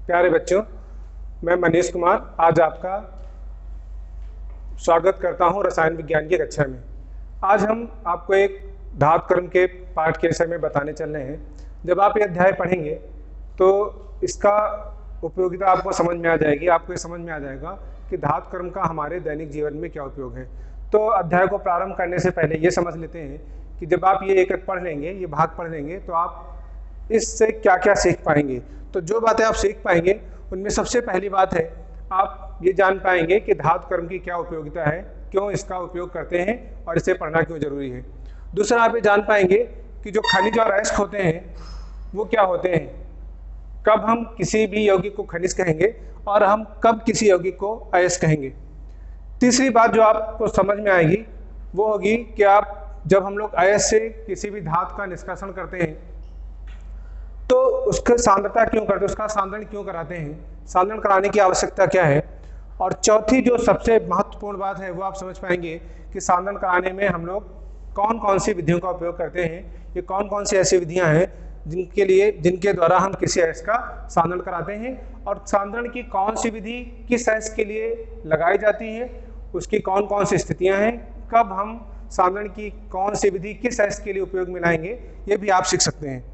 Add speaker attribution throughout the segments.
Speaker 1: प्यारे बच्चों, मैं मनीष कुमार आज आपका स्वागत करता हूं रसायन विज्ञान की कक्षा में। आज हम आपको एक धातु क्रम के पाठ के विषय में बताने चल रहे हैं। जब आप ये अध्याय पढ़ेंगे तो इसका उपयोगिता आपको समझ में आ जाएगी। आपको ये समझ में आ जाएगा कि धातु क्रम का हमारे दैनिक जीवन में क्या उपयोग है। तो अध्याय को प्रारंभ करने से पहले ये समझ लेते हैं कि जब आप ये एक पढ़ लेंगे, ये भाग पढ़ लेंगे, तो आप इससे क्या क्या सीख पाएंगे। तो जो बातें आप सीख पाएंगे उनमें सबसे पहली बात है, आप ये जान पाएंगे कि धातु क्रम की क्या उपयोगिता है, क्यों इसका उपयोग करते हैं और इसे पढ़ना क्यों जरूरी है। दूसरा, आप ये जान पाएंगे कि जो खनिज और अयस्क होते हैं वो क्या होते हैं, कब हम किसी भी यौगिक को खनिज कहेंगे और हम कब किसी यौगिक को अयस्क कहेंगे। तीसरी बात जो आपको समझ में आएगी वो होगी कि आप जब हम लोग अयस्क से किसी भी धातु का निष्कर्षण करते हैं तो उसका सांद्रता क्यों करते हैं, उसका सांद्रण क्यों कराते हैं, सांद्रण कराने की आवश्यकता क्या है। और चौथी जो सबसे महत्वपूर्ण बात है वो आप समझ पाएंगे कि सांद्रण कराने में हम लोग कौन कौन सी विधियों का उपयोग करते हैं। ये कौन कौन सी ऐसी विधियां हैं जिनके द्वारा हम किसी अयस्क का सांद्रण कराते हैं और सांद्रण की कौन सी विधि किस अयस्क के लिए लगाई जाती है, उसकी कौन कौन सी स्थितियां हैं, कब हम सांद्रण की कौन सी विधि किस अयस्क के लिए उपयोग में लाएंगे, ये भी आप सीख सकते हैं।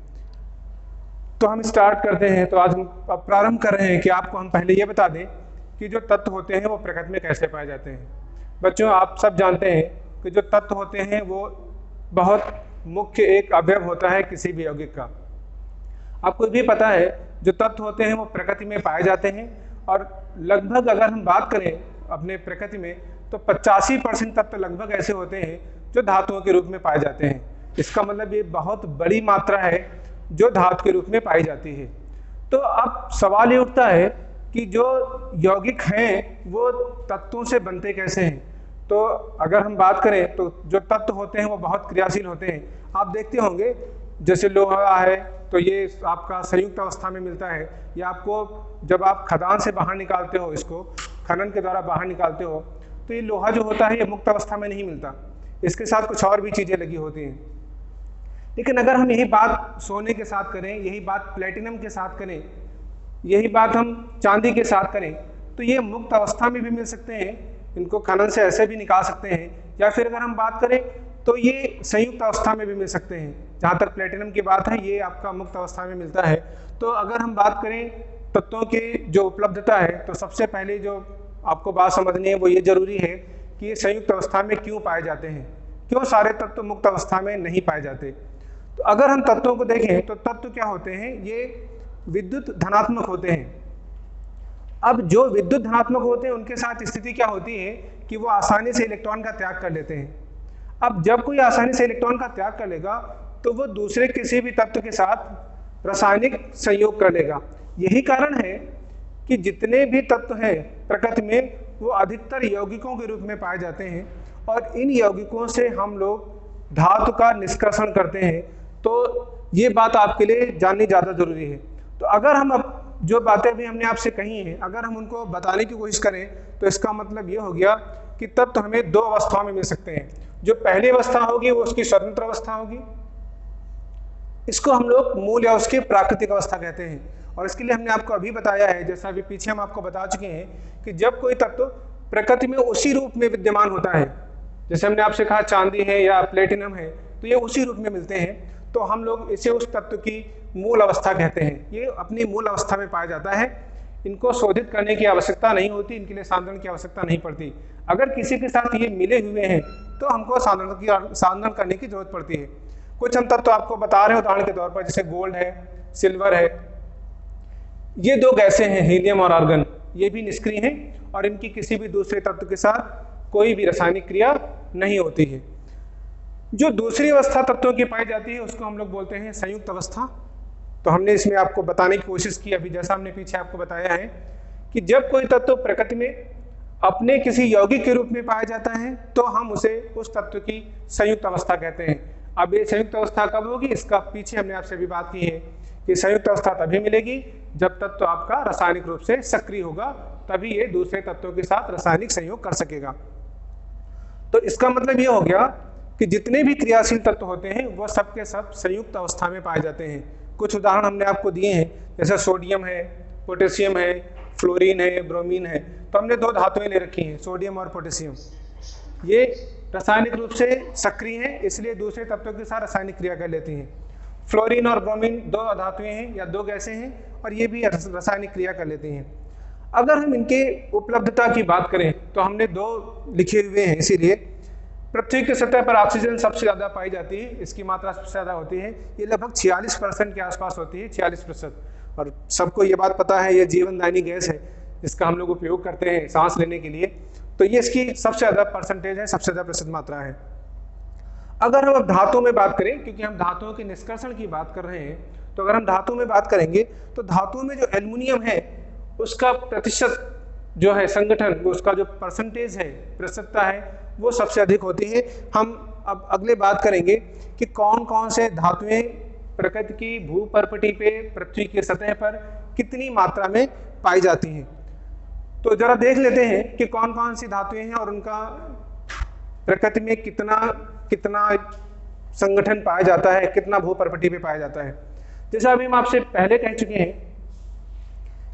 Speaker 1: तो हम स्टार्ट करते हैं। तो आज हम प्रारंभ कर रहे हैं कि आपको हम पहले ये बता दें कि जो तत्व होते हैं वो प्रकृति में कैसे पाए जाते हैं। बच्चों, आप सब जानते हैं कि जो तत्व होते हैं वो बहुत मुख्य एक अवयव होता है किसी भी यौगिक का। आपको भी पता है जो तत्व होते हैं वो प्रकृति में पाए जाते हैं और लगभग अगर हम बात करें अपने प्रकृति में तो 85% तत्व लगभग ऐसे होते हैं जो धातुओं के रूप में पाए जाते हैं। इसका मतलब ये बहुत बड़ी मात्रा है जो धातु के रूप में पाई जाती है। तो अब सवाल ये उठता है कि जो यौगिक हैं वो तत्वों से बनते कैसे हैं। तो अगर हम बात करें तो जो तत्व होते हैं वो बहुत क्रियाशील होते हैं। आप देखते होंगे जैसे लोहा है तो ये आपका संयुक्त अवस्था में मिलता है, या आपको जब आप खदान से बाहर निकालते हो, इसको खनन के द्वारा बाहर निकालते हो, तो ये लोहा जो होता है ये मुक्त अवस्था में नहीं मिलता, इसके साथ कुछ और भी चीज़ें लगी होती हैं। लेकिन अगर हम यही बात सोने के साथ करें, यही बात प्लेटिनम के साथ करें, यही बात हम चांदी के साथ करें, तो ये मुक्त अवस्था में भी मिल सकते हैं, इनको खनन से ऐसे भी निकाल सकते हैं, या फिर अगर हम बात करें तो ये संयुक्त अवस्था में भी मिल सकते हैं। जहाँ तक प्लेटिनम की बात है ये आपका मुक्त अवस्था में मिलता है। तो अगर हम बात करें तत्वों की जो उपलब्धता है तो सबसे पहले जो आपको बात समझनी है वो ये जरूरी है कि ये संयुक्त अवस्था में क्यों पाए जाते हैं, क्यों सारे तत्व मुक्त अवस्था में नहीं पाए जाते। तो अगर हम तत्वों को देखें तो तत्व क्या होते हैं, ये विद्युत धनात्मक होते हैं। अब जो विद्युत धनात्मक होते हैं उनके साथ स्थिति क्या होती है कि वो आसानी से इलेक्ट्रॉन का त्याग कर लेते हैं। अब जब कोई आसानी से इलेक्ट्रॉन का त्याग कर लेगा तो वो दूसरे किसी भी तत्व के साथ रासायनिक संयोग कर लेगा। यही कारण है कि जितने भी तत्व हैं प्रकृति में वो अधिकतर यौगिकों के रूप में पाए जाते हैं और इन यौगिकों से हम लोग धातु का निष्कर्षण करते हैं। तो ये बात आपके लिए जाननी ज़्यादा जरूरी है। तो अगर हम अब जो बातें भी हमने आपसे कही हैं अगर हम उनको बताने की कोशिश करें तो इसका मतलब ये हो गया कि तत्व हमें दो अवस्थाओं में मिल सकते हैं। जो पहली अवस्था होगी वो उसकी स्वतंत्र अवस्था होगी, इसको हम लोग मूल या उसकी प्राकृतिक अवस्था कहते हैं। और इसके लिए हमने आपको अभी बताया है, जैसा अभी पीछे हम आपको बता चुके हैं, कि जब कोई तत्व प्रकृति में उसी रूप में विद्यमान होता है, जैसे हमने आपसे कहा चांदी है या प्लेटिनम है, तो ये उसी रूप में मिलते हैं, तो हम लोग इसे उस तत्व की मूल अवस्था कहते हैं। ये अपनी मूल अवस्था में पाया जाता है, इनको शोधित करने की आवश्यकता नहीं होती, इनके लिए सांद्रण की आवश्यकता नहीं पड़ती। अगर किसी के साथ ये मिले हुए हैं तो हमको सांद्रण करने की जरूरत पड़ती है। कुछ हम तत्व आपको बता रहे हैं उदाहरण के तौर पर, जैसे गोल्ड है, सिल्वर है, ये दो गैसें हैं हीलियम और आर्गन, ये भी निष्क्रिय हैं और इनकी किसी भी दूसरे तत्व के साथ कोई भी रासायनिक क्रिया नहीं होती है। जो दूसरी अवस्था तत्वों की पाई जाती है उसको हम लोग बोलते हैं संयुक्त अवस्था। तो हमने इसमें आपको बताने की कोशिश की अभी, जैसा हमने पीछे आपको बताया है कि जब कोई तत्व प्रकृति में अपने किसी यौगिक के रूप में पाया जाता है तो हम उसे उस तत्व की संयुक्त अवस्था कहते हैं। अब ये संयुक्त अवस्था कब होगी, इसका पीछे हमने आपसे भी बात की है कि संयुक्त अवस्था तभी मिलेगी जब तत्व आपका रासायनिक रूप से सक्रिय होगा, तभी ये दूसरे तत्वों के साथ रासायनिक संयोग कर सकेगा। तो इसका मतलब ये हो गया कि जितने भी क्रियाशील तत्व होते हैं वह सबके सब संयुक्त अवस्था में पाए जाते हैं। कुछ उदाहरण हमने आपको दिए हैं, जैसे सोडियम है, पोटेशियम है, फ्लोरीन है, ब्रोमीन है। तो हमने 2 धातुएं ले रखी हैं, सोडियम और पोटेशियम। ये रासायनिक रूप से सक्रिय हैं, इसलिए दूसरे तत्वों के साथ रासायनिक क्रिया कर लेती हैं। फ्लोरीन और ब्रोमीन 2 धातुएं हैं या 2 गैसें हैं और ये भी रासायनिक क्रिया कर लेती हैं। अगर हम इनके उपलब्धता की बात करें तो हमने 2 लिखे हुए हैं, इसीलिए पृथ्वी की सतह पर ऑक्सीजन सबसे ज़्यादा पाई जाती है, इसकी मात्रा सबसे ज़्यादा होती है, ये लगभग 46% के आसपास होती है, 46%। और सबको ये बात पता है ये जीवनदायिनी गैस है, इसका हम लोग उपयोग करते हैं सांस लेने के लिए, तो ये इसकी सबसे ज़्यादा परसेंटेज है, सबसे ज़्यादा प्रतिशत मात्रा है। अगर हम अब धातुओं में बात करें, क्योंकि हम धातुओं के निष्कर्षण की बात कर रहे हैं, तो अगर हम धातुओं में बात करेंगे तो धातुओं में जो एल्युमिनियम है उसका प्रतिशत जो है संगठन, उसका जो परसेंटेज है, प्रतिशतता है, वो सबसे अधिक होती है। हम अब अगले बात करेंगे कि कौन कौन से धातुएं प्रकृति की भूपर्पटी पे, पृथ्वी की सतह पर कितनी मात्रा में पाई जाती हैं। तो जरा देख लेते हैं कि कौन कौन सी धातुएं हैं और उनका प्रकृति में कितना संगठन पाया जाता है, कितना भूपर्पटी पे पाया जाता है। जैसा अभी हम आपसे पहले कह चुके हैं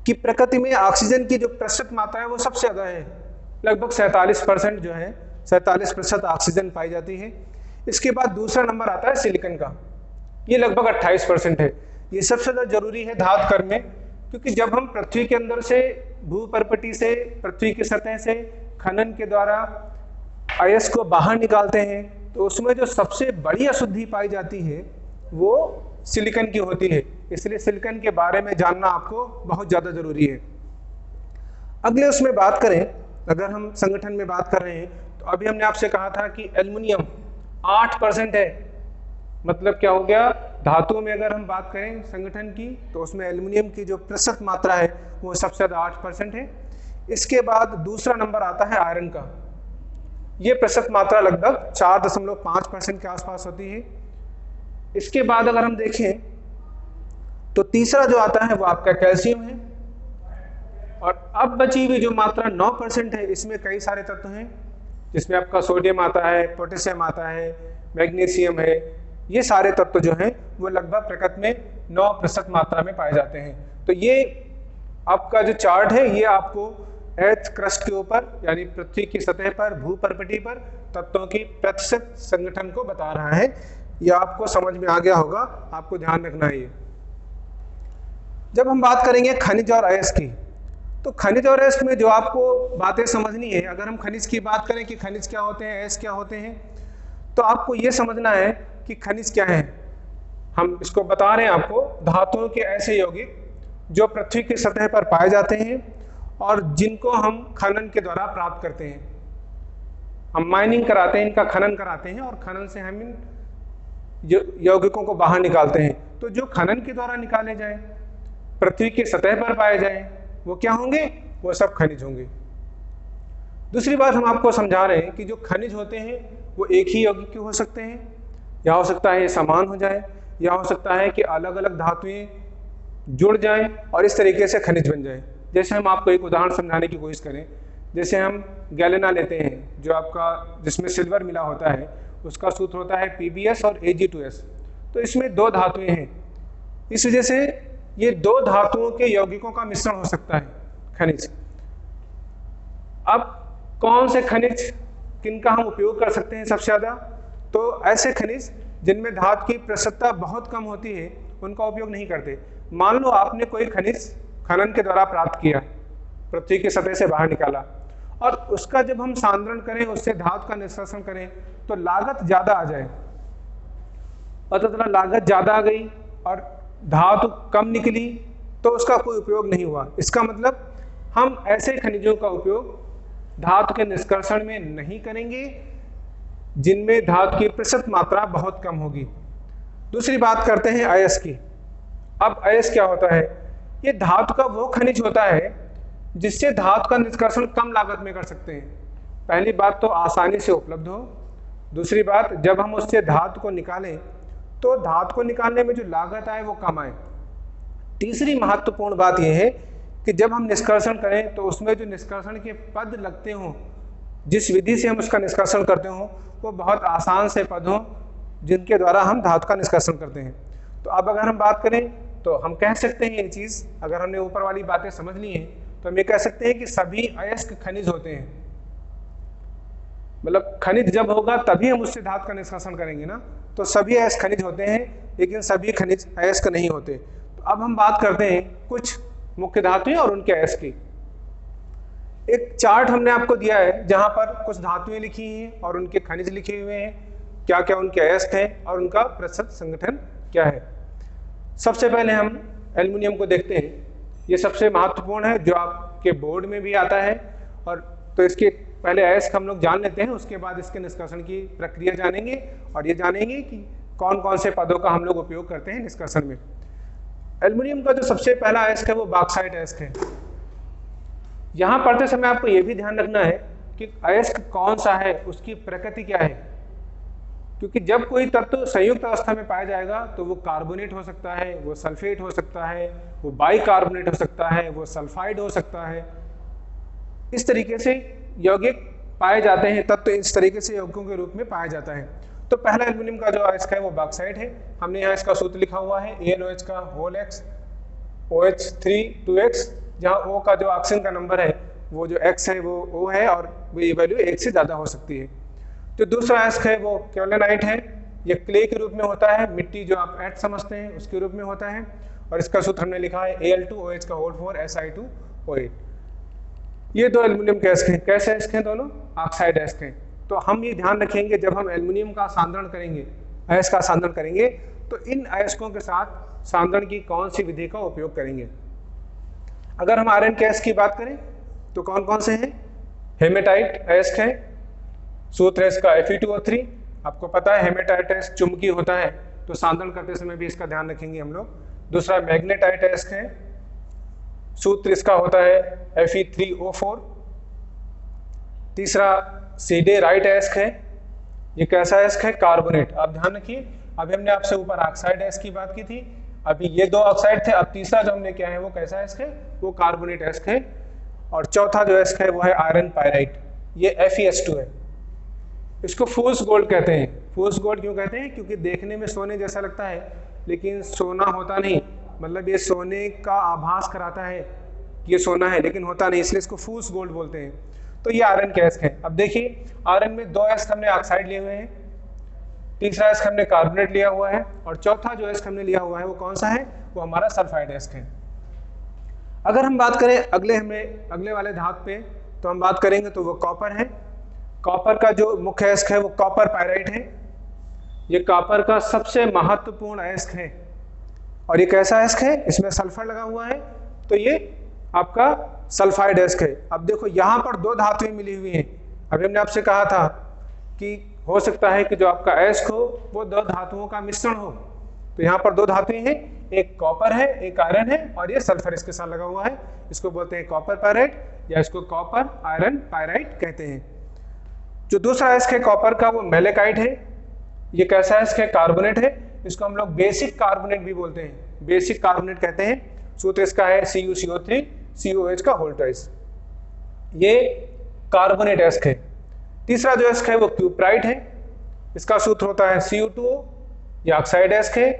Speaker 1: कि प्रकृति में ऑक्सीजन की जो प्रतिशत मात्रा है वो सबसे ज्यादा है, लगभग 47% जो है, 47% ऑक्सीजन पाई जाती है। इसके बाद दूसरा नंबर आता है सिलिकॉन का, ये लगभग 28% है। ये सबसे ज्यादा जरूरी है धातु कर्म में, क्योंकि जब हम पृथ्वी के अंदर से, भूपर्पटी से, पृथ्वी की सतह से खनन के द्वारा अयस्क को बाहर निकालते हैं तो उसमें जो सबसे बड़ी अशुद्धि पाई जाती है वो सिलिकॉन की होती है। इसलिए सिलिकॉन के बारे में जानना आपको बहुत ज़्यादा जरूरी है। अगले उसमें बात करें, अगर हम संगठन में बात कर रहे हैं तो अभी हमने आपसे कहा था कि एल्युमिनियम 8% है। मतलब क्या हो गया, धातुओं में अगर हम बात करें संगठन की तो उसमें एल्युमिनियम की जो प्रतिशत मात्रा है वो सबसे ज़्यादा 8% है। इसके बाद दूसरा नंबर आता है आयरन का, ये प्रतिशत मात्रा लगभग 4.5% के आसपास होती है। इसके बाद अगर हम देखें तो तीसरा जो आता है वो आपका कैल्शियम है। और अब बची हुई जो मात्रा 9% है, इसमें कई सारे तत्व हैं, जिसमें आपका सोडियम आता है, पोटेशियम आता है, मैग्नीशियम है। ये सारे तत्व जो हैं वो लगभग प्रकृति में 9% मात्रा में पाए जाते हैं। तो ये आपका जो चार्ट है ये आपको अर्थ क्रस्ट के ऊपर, यानी पृथ्वी की सतह पर, भूपर्पटी पर तत्वों की प्रतिशत संगठन को बता रहा है। यह आपको समझ में आ गया होगा, आपको ध्यान रखना है ये। जब हम बात करेंगे खनिज और अयस्क की, तो खनिज और अयस्क में जो आपको बातें समझनी है, अगर हम खनिज की बात करें कि खनिज क्या होते हैं, अयस्क क्या होते हैं, तो आपको ये समझना है कि खनिज क्या है। हम इसको बता रहे हैं आपको, धातुओं के ऐसे यौगिक जो पृथ्वी की सतह पर पाए जाते हैं और जिनको हम खनन के द्वारा प्राप्त करते हैं। हम माइनिंग कराते हैं, इनका खनन कराते हैं और खनन से हम इन यौगिकों को बाहर निकालते हैं। तो जो खनन के द्वारा निकाले जाए, पृथ्वी की सतह पर पाए जाए, वो क्या होंगे, वो सब खनिज होंगे। दूसरी बात हम आपको समझा रहे हैं कि जो खनिज होते हैं वो एक ही यौगिक के हो सकते हैं, या हो सकता है ये समान हो जाए, या हो सकता है कि अलग अलग धातुएं जुड़ जाएं और इस तरीके से खनिज बन जाए। जैसे हम आपको एक उदाहरण समझाने की कोशिश करें, जैसे हम गैलेना लेते हैं जो आपका, जिसमें सिल्वर मिला होता है, उसका सूत्र होता है PbS और Ag2S। तो इसमें 2 धातुएं हैं, इस वजह से ये 2 धातुओं के यौगिकों का मिश्रण हो सकता है खनिज। अब कौन से खनिज किनका हम उपयोग कर सकते हैं सबसे ज़्यादा, तो ऐसे खनिज जिनमें धातु की प्रतिशतता बहुत कम होती है उनका उपयोग नहीं करते। मान लो आपने कोई खनिज खनन के द्वारा प्राप्त किया, पृथ्वी की सतह से बाहर निकाला, और उसका जब हम सांद्रण करें, उससे धातु का निष्कर्षण करें तो लागत ज़्यादा आ जाए, पता चला लागत ज़्यादा आ गई और धातु कम निकली, तो उसका कोई उपयोग नहीं हुआ। इसका मतलब हम ऐसे खनिजों का उपयोग धातु के निष्कर्षण में नहीं करेंगे जिनमें धातु की प्रतिशत मात्रा बहुत कम होगी। दूसरी बात करते हैं अयस्क की। अब अयस्क क्या होता है, ये धातु का वो खनिज होता है जिससे धातु का निष्कर्षण कम लागत में कर सकते हैं। पहली बात तो आसानी से उपलब्ध हो, दूसरी बात जब हम उससे धातु को निकालें तो धातु को निकालने में जो लागत आए वो कम आए। तीसरी महत्वपूर्ण बात यह है कि जब हम निष्कर्षण करें तो उसमें जो निष्कर्षण के पद लगते हों, जिस विधि से हम उसका निष्कर्षण करते हों, वो बहुत आसान से पद हों जिनके द्वारा हम धातु का निष्कर्षण करते हैं। तो अब अगर हम बात करें तो हम कह सकते हैं ये चीज़, अगर हमने ऊपर वाली बातें समझ ली हैं तो हम ये कह सकते हैं कि सभी अयस्क खनिज होते हैं। मतलब खनिज जब होगा तभी हम उससे धातु का निष्कासन करेंगे ना, तो सभी अयस्क खनिज होते हैं लेकिन सभी खनिज अयस्क नहीं होते। तो अब हम बात करते हैं कुछ मुख्य धातुएं और उनके अयस्क की। एक चार्ट हमने आपको दिया है जहां पर कुछ धातुएं लिखी हैं और उनके खनिज लिखे हुए हैं, क्या क्या उनके अयस्क हैं और उनका प्रतिशत संगठन क्या है। सबसे पहले हम एल्युमिनियम को देखते हैं। ये सबसे महत्वपूर्ण है, जो आपके बोर्ड में भी आता है। और तो इसके पहले अयस्क हम लोग जान लेते हैं, उसके बाद इसके निष्कासन की प्रक्रिया जानेंगे और ये जानेंगे कि कौन कौन से पदों का हम लोग उपयोग करते हैं निष्कासन में। एल्युमिनियम का जो सबसे पहला अयस्क है वो बॉक्साइट अयस्क है। यहाँ पढ़ते समय आपको ये भी ध्यान रखना है कि अयस्क कौन सा है, उसकी प्रकृति क्या है, क्योंकि जब कोई तत्व संयुक्त अवस्था में पाया जाएगा तो वो कार्बोनेट हो सकता है, वो सल्फेट हो सकता है, वो बाइकार्बोनेट हो सकता है, वो सल्फाइड हो सकता है। इस तरीके से यौगिक पाए जाते हैं, तत्व इस तरीके से यौगिकों के रूप में पाया जाता है। तो पहला एल्युमिनियम का जो अयस्क है वो बॉक्साइट है। हमने यहाँ इसका सूत्र लिखा हुआ है AlOH का होल x OH3 2x, जहाँ O का जो ऑक्सीजन का नंबर है वो जो x है वो O है और ये वैल्यू 1 से ज़्यादा हो सकती है। जो दूसरा अयस्क है वो केवलानाइट है। ये क्ले के रूप में होता है, मिट्टी जो आप ऐट समझते हैं उसके रूप में होता है। और इसका सूत्र हमने लिखा है Al2OH का होल 4 Si2O8। ये दो एल्युमिनियम के अयस्क हैं। कैसे अयस्क हैं दोनों? ऑक्साइड अयस्क हैं। तो हम ये ध्यान रखेंगे जब हम एल्युमिनियम का सांद्रण करेंगे, अयस्क का सांद्रण करेंगे, तो इन अयस्कों के साथ सांद्रण की कौन सी विधि का उपयोग करेंगे। अगर हम आयरन के अयस्क की बात करें तो कौन कौन से हैं? हेमेटाइट अयस्क है, सूत्र है इसका Fe2O3। आपको पता है हेमेटाइट अयस्क चुंबकीय होता है, तो सांद्रण करते समय भी इसका ध्यान रखेंगे हम लोग। दूसरा मैग्नेटाइट अयस्क है, सूत्र इसका होता है Fe3O4। तीसरा सीडेराइट अयस्क है। ये कैसा अयस्क है? कार्बोनेट। आप ध्यान रखिए, अभी हमने आपसे ऊपर ऑक्साइड अयस्क की बात की थी, अभी ये दो ऑक्साइड थे, अब तीसरा जो हमने किया है वो कैसा अयस्क है? वो कार्बोनेट अयस्क है। और चौथा जो अयस्क है वो है आयरन पायराइट, ये FeS2 है। इसको फूल्स गोल्ड कहते हैं। फूल्स गोल्ड क्यों कहते हैं? क्योंकि देखने में सोने जैसा लगता है लेकिन सोना होता नहीं, मतलब ये सोने का आभास कराता है कि ये सोना है लेकिन होता नहीं, इसलिए इसको फूल्स गोल्ड बोलते हैं। तो ये आयरन के अयस्क हैं। अब देखिए, आयरन में दो अयस्क हमने ऑक्साइड लिए हुए हैं, तीसरा अयस्क हमने कार्बोनेट लिया हुआ है, और चौथा जो अयस्क हमने लिया हुआ है वो कौन सा है? वो हमारा सल्फाइड अयस्क है। अगर हम बात करें अगले वाले धातु पे, तो हम बात करेंगे तो वो कॉपर है। कॉपर का जो मुख्य अयस्क है वो कॉपर पायराइट है। ये कॉपर का सबसे महत्वपूर्ण अयस्क है। और ये कैसा अयस्क है? इसमें सल्फर लगा हुआ है, तो ये आपका सल्फाइड अयस्क है। अब देखो यहाँ पर दो धातुएं मिली हुई हैं। अभी हमने आपसे कहा था कि हो सकता है कि जो आपका अयस्क हो वो दो धातुओं का मिश्रण हो, तो यहाँ पर दो धातुएं हैं, एक कॉपर है, एक आयरन है, और ये सल्फर इसके साथ लगा हुआ है। इसको बोलते हैं कॉपर पायराइट या इसको कॉपर आयरन पायराइट कहते हैं। जो दूसरा अयस्क है कॉपर का वो मेलेकाइट है। ये कैसा अयस्क है? कार्बोनेट है। इसको हम लोग बेसिक कार्बोनेट भी बोलते हैं, बेसिक कार्बोनेट कहते हैं। सूत्र इसका है CuCO3 COH का होल ट्वाइस। ये कार्बोनेट अयस्क है। तीसरा जो अयस्क है वो क्यूप्राइट है। इसका सूत्र होता है Cu2O, ये ऑक्साइड अयस्क है।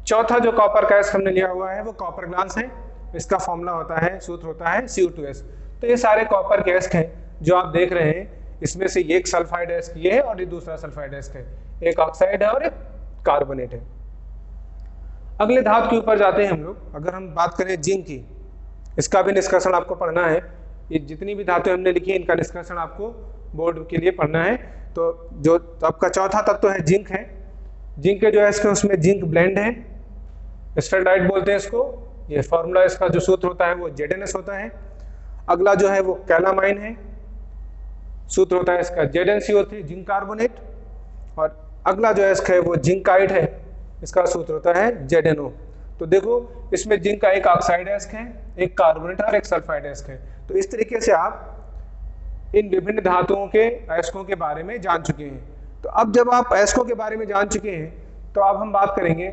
Speaker 1: चौथा जो कॉपर का अयस्क हमने लिया हुआ है वो कॉपर ग्लास है। इसका फॉर्मूला होता है, सूत्र होता है Cu2S। तो ये सारे कॉपर के अयस्क हैं जो आप देख रहे हैं। इसमें से एक सल्फाइड अयस्क ये है और ये दूसरा सल्फाइड अयस्क है, एक ऑक्साइड है और एक कार्बोनेट है। अगले धातु के ऊपर जाते हैं हम लोग। अगर हम बात करें जिंक की, इसका भी निष्कर्षण आपको पढ़ना है। ये जितनी भी धातुएं हमने लिखी है इनका निष्कर्षण आपको बोर्ड के लिए पढ़ना है। तो जो आपका चौथा तत्व है जिंक है। जिंक के जो अयस्क है उसमें जिंक ब्लेंड है, स्टरलाइट बोलते हैं इसको। ये फॉर्मूला इसका जो सूत्र होता है वो ZnS होता है। अगला जो है वो कैलामाइन है, सूत्र होता है इसका ZnCO3 जिंक कार्बोनेट। और अगला जो अयस्क है वो जिंकाइट है, इसका सूत्र होता है ZnO। तो देखो इसमें जिंक का एक ऑक्साइड अयस्क है, एक कार्बोनेट और एक सल्फाइड अयस्क है। तो इस तरीके से आप इन विभिन्न धातुओं के अयस्कों के बारे में जान चुके हैं। तो अब जब आप अयस्कों के बारे में जान चुके हैं तो अब हम बात करेंगे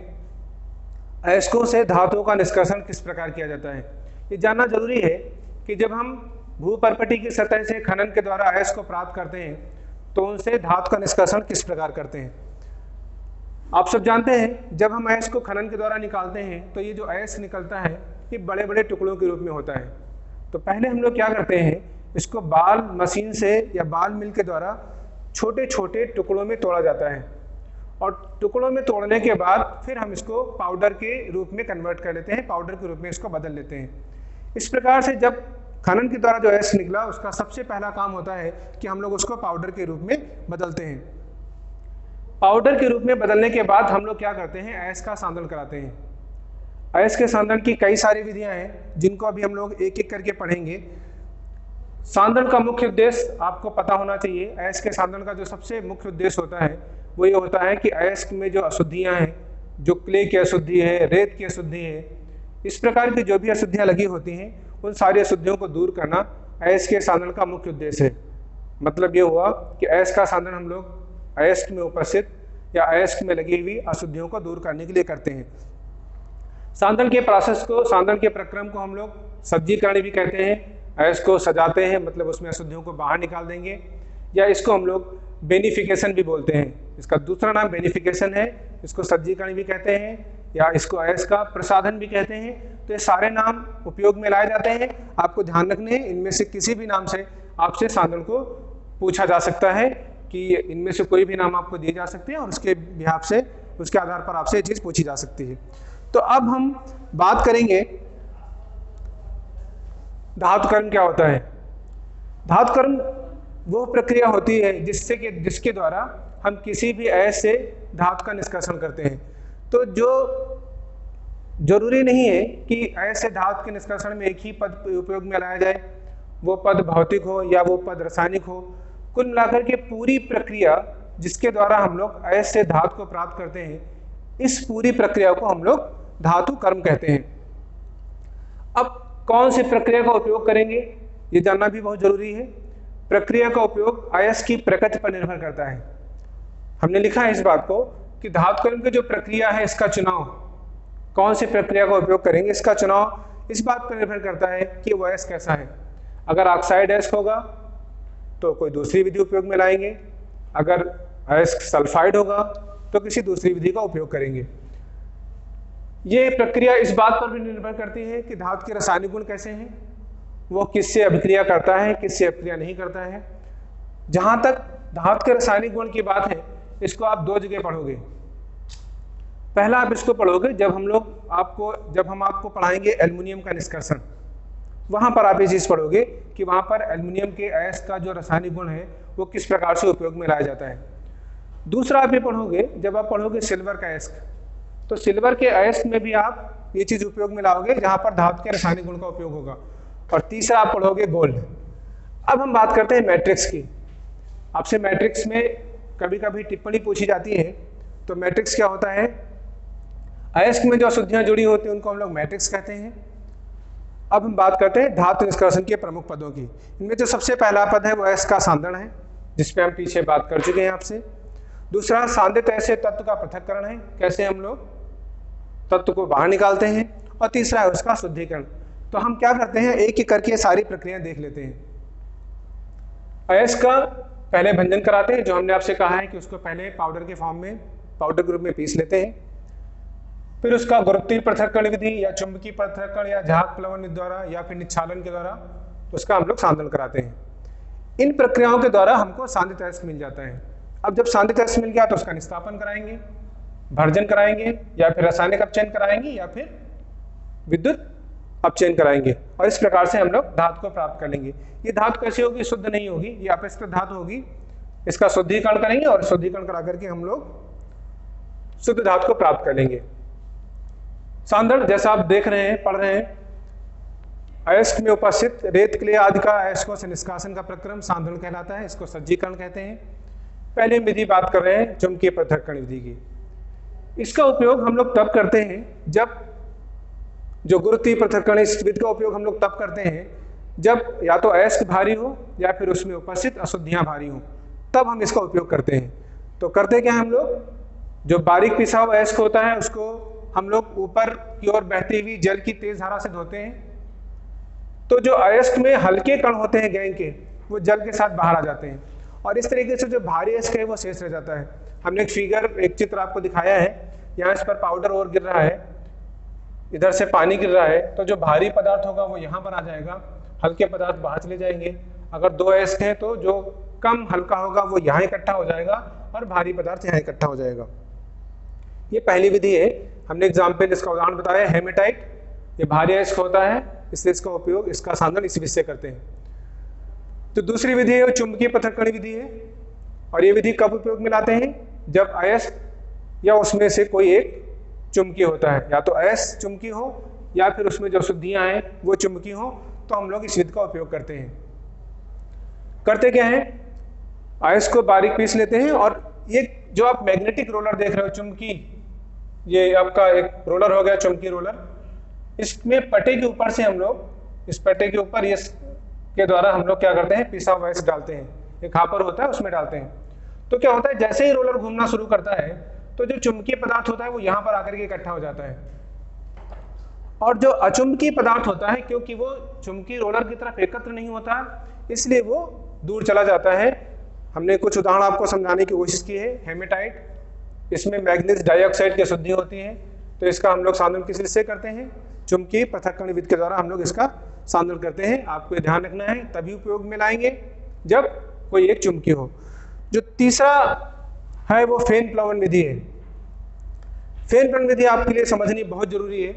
Speaker 1: अयस्कों से धातुओं का निष्कर्षण किस प्रकार किया जाता है। ये जानना जरूरी है कि जब हम भूपर्पटी की सतह से खनन के द्वारा अयस्क को प्राप्त करते हैं तो उनसे धातु का निष्कर्षण किस प्रकार करते हैं। आप सब जानते हैं जब हम अयस्क को खनन के द्वारा निकालते हैं तो ये जो अयस्क निकलता है ये बड़े बड़े टुकड़ों के रूप में होता है। तो पहले हम लोग क्या करते हैं, इसको बाल मशीन से या बाल मिल के द्वारा छोटे छोटे टुकड़ों में तोड़ा जाता है और टुकड़ों में तोड़ने के बाद फिर हम इसको पाउडर के रूप में कन्वर्ट कर लेते हैं, पाउडर के रूप में इसको बदल लेते हैं। इस प्रकार से जब खनन के द्वारा जो अयस्क निकला उसका सबसे पहला काम होता है कि हम लोग उसको पाउडर के रूप में बदलते हैं। पाउडर के रूप में बदलने के बाद हम लोग क्या करते हैं, अयस्क का सांद्रण कराते हैं। अयस्क के सांद्रण की कई सारी विधियां हैं जिनको अभी हम लोग एक एक करके पढ़ेंगे। सांद्रण का मुख्य उद्देश्य आपको पता होना चाहिए। अयस्क के सांद्रण का जो सबसे मुख्य उद्देश्य होता है वो ये होता है कि अयस्क में जो अशुद्धियां हैं, जो क्ले की अशुद्धि है, रेत की अशुद्धि है, इस प्रकार की जो भी अशुद्धियां लगी होती हैं उन सारी अशुद्धियों को दूर करना अयस्क के सांद्रण का मुख्य उद्देश्य है। मतलब ये हुआ कि अयस्क का सांद्रण हम लोग अयस्क में उपस्थित या अयस्क में लगी हुई अशुद्धियों को दूर करने के लिए करते हैं। सांद्रण के प्रोसेस को, सांद्रण के प्रक्रम को हम लोग सज्जीकरण भी कहते हैं। अयस्क को सजाते हैं, मतलब उसमें अशुद्धियों को बाहर निकाल देंगे, या इसको हम लोग बेनिफिकेशन भी बोलते हैं। इसका दूसरा नाम बेनिफिकेशन है, इसको सज्जीकरण भी कहते हैं या इसको अयस्क का प्रसाधन भी कहते हैं। तो ये सारे नाम उपयोग में लाए जाते हैं। आपको ध्यान रखने हैं इनमें से किसी भी नाम से आपसे सांद्रण को पूछा जा सकता है कि इनमें से कोई भी नाम आपको दिए जा सकते हैं और उसके बिहाफ से, उसके आधार पर आपसे ये चीज पूछी जा सकती है। तो अब हम बात करेंगे धातुकर्म क्या होता है। धातुकर्म वो प्रक्रिया होती है जिसके द्वारा हम किसी भी अयस्क से धातु का निष्कर्षण करते हैं। तो जो जरूरी नहीं है कि अयस्क से धातु के निष्कर्षण में एक ही पद उपयोग में लाया जाए, वो पद भौतिक हो या वो पद रासायनिक हो। कुल मिलाकर के पूरी प्रक्रिया जिसके द्वारा हम लोग अयस्क से धातु को प्राप्त करते हैं, इस पूरी प्रक्रिया को हम लोग धातु कर्म कहते हैं। अब कौन सी प्रक्रिया का उपयोग करेंगे ये जानना भी बहुत जरूरी है। प्रक्रिया का उपयोग अयस्क की प्रकृति पर निर्भर करता है। हमने लिखा है इस बात को कि धातु कर्म की जो प्रक्रिया है इसका चुनाव, कौन सी प्रक्रिया का उपयोग करेंगे इसका चुनाव इस बात पर निर्भर करता है कि वो अयस्क कैसा है। अगर ऑक्साइड अयस्क होगा तो कोई दूसरी विधि उपयोग में लाएंगे, अगर अयस्क सल्फाइड होगा तो किसी दूसरी विधि का उपयोग करेंगे। ये प्रक्रिया इस बात पर भी निर्भर करती है कि धातु के रासायनिक गुण कैसे हैं, वो किससे अभिक्रिया करता है, किससे अभिक्रिया नहीं करता है। जहां तक धातु के रासायनिक गुण की बात है, इसको आप दो जगह पढ़ोगे। पहला आप इसको पढ़ोगे जब हम आपको पढ़ाएंगे एल्युमिनियम का निष्कर्षण, वहां पर आप ये चीज पढ़ोगे कि वहां पर एल्युमिनियम के अयस्क का जो रासायनिक गुण है वो किस प्रकार से उपयोग में लाया जाता है। दूसरा आप ये पढ़ोगे जब आप पढ़ोगे सिल्वर का अयस्क, तो सिल्वर के अयस्क में भी आप ये चीज उपयोग में लाओगे जहां पर धातु के रासायनिक गुण का उपयोग होगा। और तीसरा आप पढ़ोगे गोल्ड। अब हम बात करते हैं मैट्रिक्स की। आपसे मैट्रिक्स में कभी कभी टिप्पणी पूछी जाती है, तो मैट्रिक्स क्या होता है, अयस्क में जो अशुद्धियां जुड़ी होती हैं उनको हम लोग मैट्रिक्स कहते हैं। अब हम बात करते हैं धातु निष्कर्षण के प्रमुख पदों की। इनमें जो सबसे पहला पद है वो अयस्क का सांद्रण है, जिसपे हम पीछे बात कर चुके हैं आपसे। दूसरा सांद्रित अयस्क तत्व का पृथक्करण है, कैसे हम लोग तत्व को बाहर निकालते हैं। और तीसरा है उसका शुद्धिकरण। तो हम क्या करते हैं, एक एक करके सारी प्रक्रिया देख लेते हैं। अयस्क का पहले भंजन कराते हैं, जो हमने आपसे कहा है कि उसको पहले पाउडर के फॉर्म में, पाउडर के रूप में पीस लेते हैं। फिर उसका गुरुत्वीय पृथक्करण विधि या चुंबकीय पृथक्करण या झाग प्लवन द्वारा या फिर निच्छालन के द्वारा उसका हम लोग सांद्रण कराते हैं। इन प्रक्रियाओं के द्वारा हमको सांद्रित अयस्क मिल जाता है। अब जब सांद्रित अयस्क मिल गया तो उसका निस्तापन कराएंगे, भर्जन कराएंगे, या फिर रासायनिक अपचयन कराएंगे, या फिर विद्युत अपचयन कराएंगे। और इस प्रकार से हम लोग धातु को प्राप्त कर लेंगे। ये धातु कैसी होगी, शुद्ध नहीं होगी, ये अपस्कृत धातु होगी। इसका शुद्धिकरण करेंगे और शुद्धिकरण करा करके हम लोग शुद्ध धातु को प्राप्त कर लेंगे। सांद्रण जैसा आप देख रहे हैं, पढ़ रहे हैं, अयस्क में उपस्थित रेत क्ले आदि का अयस्कों से निष्कासन का प्रक्रम सांद्रण कहलाता है। इसको सज्जीकरण कहते हैं। पहले विधि बात कर रहे हैं चुंबकीय पृथक्करण विधि की। इसका उपयोग हम लोग तब करते हैं जब, जो गुरुत्वीय पृथक्करण, इस विधि का उपयोग हम लोग तब करते हैं जब या तो अयस्क भारी हो या फिर उसमें उपस्थित अशुद्धियां भारी हो, तब हम इसका उपयोग करते हैं। तो करते क्या हम लोग, जो बारीक पिसा हुआ अयस्क होता है उसको हम लोग ऊपर की ओर बहती हुई जल की तेज धारा से धोते हैं। तो जो अयस्क में हल्के कण होते हैं गैंग के, वो जल के साथ बाहर आ जाते हैं और इस तरीके से जो भारी अयस्क है वो शेष रह जाता है। हमने एक चित्र आपको दिखाया है, यहाँ इस पर पाउडर और गिर रहा है, इधर से पानी गिर रहा है, तो जो भारी पदार्थ होगा वो यहाँ पर आ जाएगा, हल्के पदार्थ बाहर चले जाएंगे। अगर दो अयस्क हैं तो जो कम हल्का होगा वो यहाँ इकट्ठा हो जाएगा और भारी पदार्थ यहाँ इकट्ठा हो जाएगा। ये पहली विधि है, हमने एग्जाम्पल इसका उदाहरण बताया हेमेटाइट, ये भारी अयस्क होता है इसलिए इसका उपयोग, इसका सांद्रण इस विधि से करते हैं। तो दूसरी विधि है चुंबकीय पृथक्करण विधि है, और ये विधि कब उपयोग में लाते हैं? जब अयस्क या उसमें से कोई एक चुंबकीय होता है, या तो अयस्क चुंबकीय हो या फिर उसमें जो अशुद्धियां हैं वो चुंबकीय हो, तो हम लोग इस विधि का उपयोग करते हैं। करते क्या है, अयस्क को बारीक पीस लेते हैं, और ये जो आप मैग्नेटिक रोलर देख रहे हो चुंबकीय, ये आपका एक रोलर हो गया चुंबकीय रोलर, इसमें पट्टे के ऊपर से हम लोग, इस पट्टे के ऊपर ये के द्वारा हम लोग क्या करते हैं, पिसा हुआ अयस्क डालते हैं, एक हापर होता है उसमें डालते हैं। तो क्या होता है, जैसे ही रोलर घूमना शुरू करता है तो जो चुंबकीय पदार्थ होता है वो यहाँ पर आकर के इकट्ठा हो जाता है, और जो अचुंबकीय पदार्थ होता है, क्योंकि वो चुंबकीय रोलर की तरफ एकत्र नहीं होता इसलिए वो दूर चला जाता है। हमने कुछ उदाहरण आपको समझाने की कोशिश की है। हेमेटाइट, इसमें मैग्नीज डाइऑक्साइड की अशुद्धि होती है, तो इसका हम लोग सांद्रण किस से करते हैं, चुंबकीय पृथक्करण विधि के द्वारा हम लोग इसका सांद्रण करते हैं। आपको ध्यान रखना है, तभी उपयोग में लाएंगे जब कोई एक चुंबकीय हो। जो तीसरा है वो फेन प्लवन विधि है। फेन प्लवन विधि आपके लिए समझनी बहुत जरूरी है,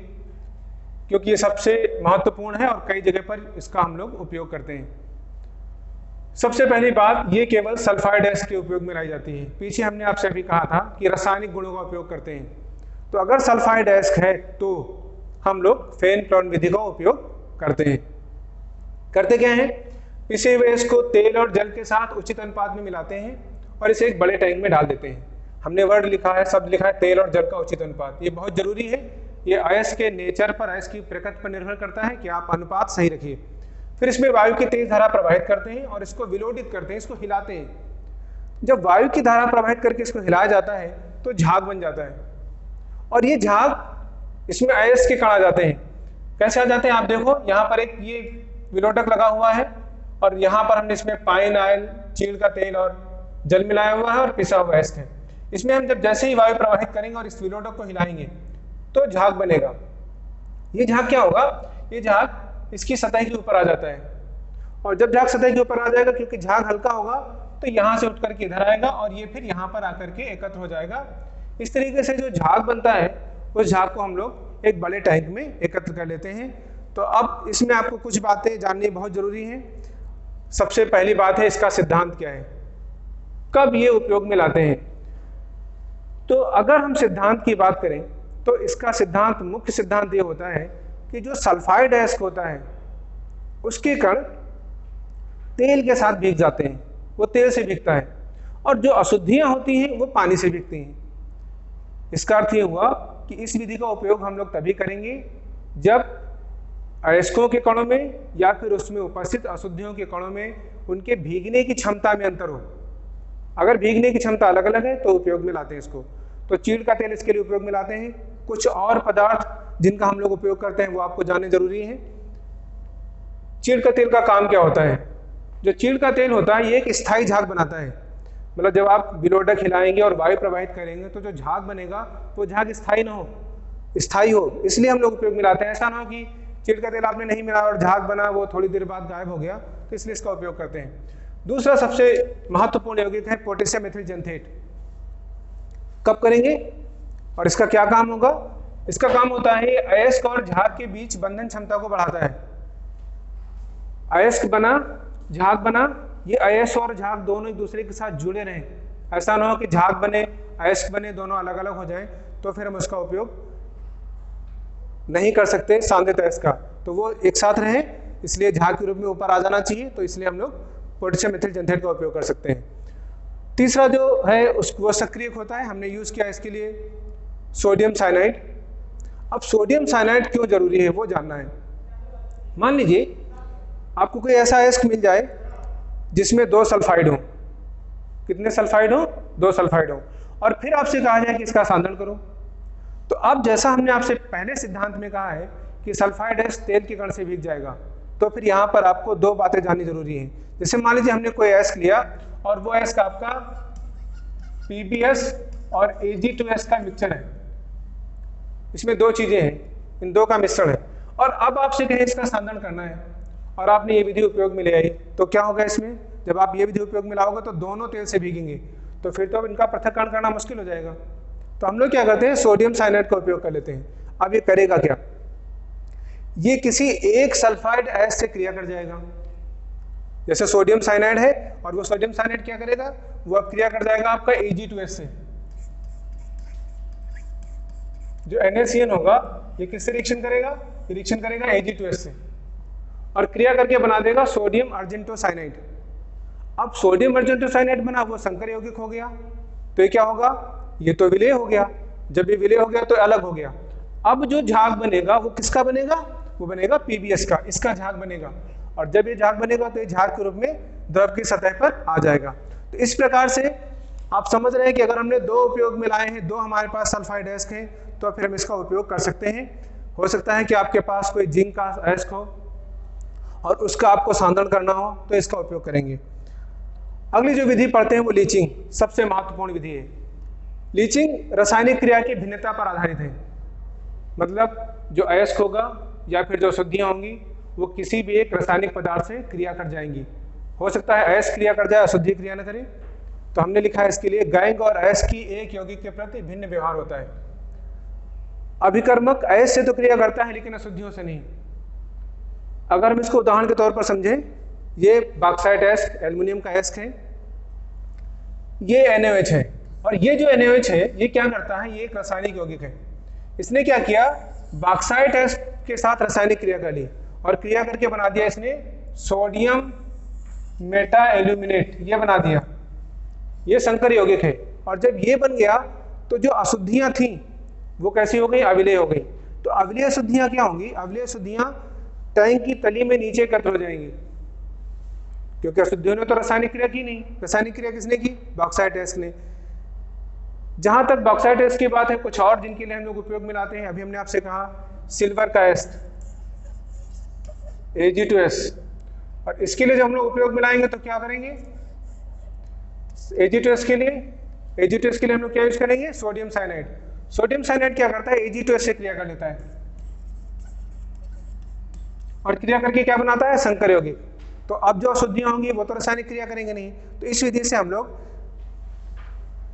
Speaker 1: क्योंकि ये सबसे महत्वपूर्ण है और कई जगह पर इसका हम लोग उपयोग करते हैं। सबसे पहली बात, ये केवल सल्फाइड अयस्क के उपयोग में लाई जाती है। पीछे हमने आपसे भी कहा था कि रासायनिक गुणों का उपयोग करते हैं, तो अगर सल्फाइड अयस्क है तो हम लोग फेन प्लवन विधि का उपयोग करते हैं। करते क्या है, पिसे हुए अयस्क को तेल और जल के साथ उचित अनुपात में मिलाते हैं और इसे एक बड़े टैंक में डाल देते हैं। हमने वर्ड लिखा है, शब्द लिखा है तेल और जल का उचित अनुपात, ये बहुत जरूरी है। ये अयस्क के नेचर पर, अयस्क की प्रकृति पर निर्भर करता है कि आप अनुपात सही रखिए। फिर इसमें वायु की तेज धारा प्रवाहित करते हैं और इसको विलोडित करते हैं, इसको हिलाते हैं। जब वायु की धारा प्रवाहित करके इसको हिलाया जाता है तो झाग बन जाता है, और ये झाग, इसमें अयस्क के कण आ जाते हैं। कैसे आ जाते हैं आप देखो, यहाँ पर एक ये विलोडक लगा हुआ है और यहाँ पर हमने इसमें पाइन ऑयल, चीड़ का तेल और जल मिलाया हुआ है और पिसा हुआ अयस्क है। इसमें हम जब जैसे ही वायु प्रवाहित करेंगे और इस विलोडक को हिलाएंगे तो झाग बनेगा। ये झाग क्या होगा, ये झाग इसकी सतह के ऊपर आ जाता है, और जब झाग सतह के ऊपर आ जाएगा, क्योंकि झाग हल्का होगा, तो यहाँ से उठ करके इधर आएगा और ये फिर यहाँ पर आकर के एकत्र हो जाएगा। इस तरीके से जो झाग बनता है उस झाग को हम लोग एक बड़े टैंक में एकत्र कर लेते हैं। तो अब इसमें आपको कुछ बातें जाननी बहुत जरूरी हैं। सबसे पहली बात है, इसका सिद्धांत क्या है, कब ये उपयोग में लाते हैं। तो अगर हम सिद्धांत की बात करें तो इसका सिद्धांत, मुख्य सिद्धांत ये होता है कि जो सल्फाइड अयस्क होता है उसके कण तेल के साथ भीग जाते हैं, वो तेल से भीगता है, और जो अशुद्धियां होती हैं वो पानी से भीगती हैं। इसका अर्थ ये हुआ कि इस विधि का उपयोग हम लोग तभी करेंगे जब अयस्कों के कणों में या फिर उसमें उपस्थित अशुद्धियों के कणों में उनके भीगने की क्षमता में अंतर हो। अगर भीगने की क्षमता अलग अलग है तो उपयोग में लाते हैं इसको। तो चीड़ का तेल इसके लिए उपयोग में लाते हैं। कुछ और पदार्थ जिनका हम लोग उपयोग करते हैं वो आपको जानने जरूरी है। चीड़ का तेल का काम क्या होता है? जो चीड़ का तेल होता है ये एक स्थायी झाग बनाता है। मतलब जब आप विलोडक हिलाएंगे और वायु प्रवाहित करेंगे तो जो झाग बनेगा वो झाग स्थायी ना हो, स्थायी हो, इसलिए हम लोग उपयोग में लाते हैं। ऐसा ना हो कि चीड़ का तेल आपने नहीं मिलाया और झाग बना, वो थोड़ी देर बाद गायब हो गया, तो इसलिए इसका उपयोग करते हैं। दूसरा सबसे महत्वपूर्ण यौगिक है पोटेशियम मेथिल जेंथेट। कब करेंगे और इसका क्या काम होगा? इसका काम होता है अयस्क और झाग के बीच बंधन क्षमता को बढ़ाता है। अयस्क बना, झाग बना, ये अयस्क और झाग दोनों एक दूसरे के साथ जुड़े रहें। ऐसा ना हो कि झाग बने, अयस्क बने, दोनों अलग अलग हो जाए, तो फिर हम उसका उपयोग नहीं कर सकते सांद्रित अयस्क का। तो वो एक साथ रहे, इसलिए झाग के रूप में ऊपर आ जाना चाहिए, तो इसलिए हम लोग पोटेशियम मेथिल जेंथेट का उपयोग कर सकते हैं। तीसरा जो है वो सक्रियक होता है। हमने यूज किया इसके लिए सोडियम साइनाइड। अब सोडियम साइनाइड क्यों जरूरी है वो जानना है। मान लीजिए आपको कोई ऐसा अयस्क मिल जाए जिसमें 2 सल्फाइड हो। कितने सल्फाइड हो? 2 सल्फाइड हो, और फिर आपसे कहा जाए कि इसका सांद्रण करो। तो अब जैसा हमने आपसे पहले सिद्धांत में कहा है कि सल्फाइड अयस्क तेल के कण से भीग जाएगा, तो फिर यहाँ पर आपको 2 बातें जाननी जरूरी है। जैसे मान लीजिए हमने कोई अयस्क लिया और वो अयस्क आपका PbS और Ag2S का मिक्सचर है। इसमें दो चीजें हैं, इन दो का मिश्रण है। और अब आपसे कहें इसका सांद्रण करना है और आपने ये विधि उपयोग में ले आई, तो क्या होगा इसमें, जब आप ये विधि उपयोग में लाओगे तो दोनों तेल से भीगेंगे, तो फिर तो इनका पृथक्करण करना मुश्किल हो जाएगा। तो हम लोग क्या करते हैं, सोडियम साइनाइड का उपयोग कर लेते हैं। अब ये करेगा क्या, ये किसी एक सल्फाइड एस से क्रिया कर जाएगा। जैसे सोडियम साइनाइड है और वो सोडियम साइनाइड क्या करेगा, वो अब क्रिया कर जाएगा आपका Ag2S से। जो NaCN होगा ये किससे रिएक्शन करेगा, रिएक्शन करेगा Ag2S से और क्रिया करके बना देगा सोडियम अर्जेंटोसाइनाइड। अब सोडियम अर्जेंटोसाइनाइड बना, वो संकर यौगिक हो गया, तो ये क्या होगा, ये तो विलेय हो गया। जब ये विलेय हो गया तो अलग हो गया। अब जो झाग बनेगा वो किसका बनेगा, वो बनेगा PbS का, इसका झाग बनेगा। और जब ये झाग बनेगा तो ये झाग के रूप में द्रव की सतह पर आ जाएगा। तो इस प्रकार से आप समझ रहे हैं कि अगर हमने दो उपयोग में लाए हैं, दो हमारे पास सल्फाइड एस्क है, तो फिर हम इसका उपयोग कर सकते हैं। हो सकता है कि आपके पास कोई जिंक का एस्क हो और उसका आपको सांद्रण करना हो, तो इसका उपयोग करेंगे। अगली जो विधि पढ़ते हैं वो लीचिंग, सबसे महत्वपूर्ण विधि है। लीचिंग रासायनिक क्रिया की भिन्नता पर आधारित है, मतलब जो अयस्क होगा या फिर जो अशुद्धियां होंगी वो किसी भी एक रासायनिक पदार्थ से क्रिया कर जाएंगी। हो सकता है अयस्क क्रिया कर जाए, अशुद्धि क्रिया न करे। तो हमने लिखा है इसके लिए, गैंग और अयस्क की एक यौगिक के प्रति भिन्न व्यवहार होता है। अभिकर्मक अयस्क से तो क्रिया करता है लेकिन अशुद्धियों से नहीं। अगर हम इसको उदाहरण के तौर पर समझें, ये बॉक्साइट एस्क एल्युमिनियम का एस्क है, ये NaOH है, और ये जो NaOH है ये क्या करता है, ये एक रासायनिक यौगिक है। इसने क्या किया, बॉक्साइट एस्क के साथ रासायनिक क्रिया कर ली और क्रिया करके बना दिया इसने सोडियम मेटा एल्यूमिनेट, ये बना दिया। ये संकर यौगिक है। और जब ये बन गया तो जो अशुद्धियां थी वो कैसी हो गई, अविलेय हो गई। तो अविलेय अशुद्धियां क्या होंगी, अविलेय अशुद्धियां टैंक की तली में नीचे एकत्र हो जाएंगी, क्योंकि अशुद्धियों ने तो रासायनिक क्रिया की नहीं। रासायनिक क्रिया किसने की, बॉक्साइट एस्क ने। जहां तक बॉक्साइट एस्क की बात है, कुछ और जिनके लिए हम लोग उपयोग में लाते हैं, अभी हमने आपसे कहा सिल्वर का एस्क Ag2S, और इसके लिए जब हम लोग उपयोग में लाएंगे तो क्या करेंगे, Ag2S के लिए हम लोग क्या यूज करेंगे, सोडियम साइनाइड। सोडियम साइनाइड क्या करता है, Ag2S से क्रिया कर लेता है और क्रिया करके क्या बनाता है, संकर यौगिक। तो अब जो अशुद्धियां होंगी वो तो रासायनिक क्रिया करेंगे नहीं। तो इस विधि से हम लोग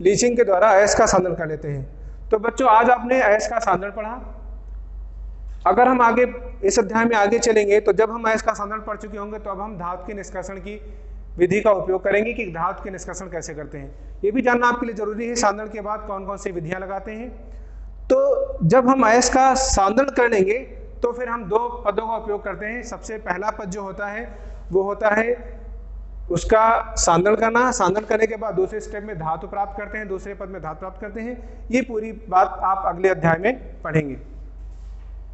Speaker 1: लीचिंग के द्वारा अयस्क का सांद्रण कर लेते हैं। तो बच्चों आज आपने अयस्क का सांद्रण पढ़ा। अगर हम आगे इस अध्याय में आगे चलेंगे तो जब हम अयस्क का सांद्रण पढ़ चुके होंगे तो अब हम धातु के निष्कर्षण की विधि का उपयोग करेंगे कि धातु के निष्कर्षण कैसे करते हैं। ये भी जानना आपके लिए जरूरी है, सांद्रण के बाद कौन कौन सी विधियां लगाते हैं। तो जब हम अयस्क का सांद्रण कर लेंगे तो फिर हम दो पदों का उपयोग करते हैं। सबसे पहला पद जो होता है वो होता है उसका सांद्रण करना। सांद्रण करने के बाद दूसरे स्टेप में धातु प्राप्त करते हैं, दूसरे पद में धातु प्राप्त करते हैं। ये पूरी बात आप अगले अध्याय में पढ़ेंगे।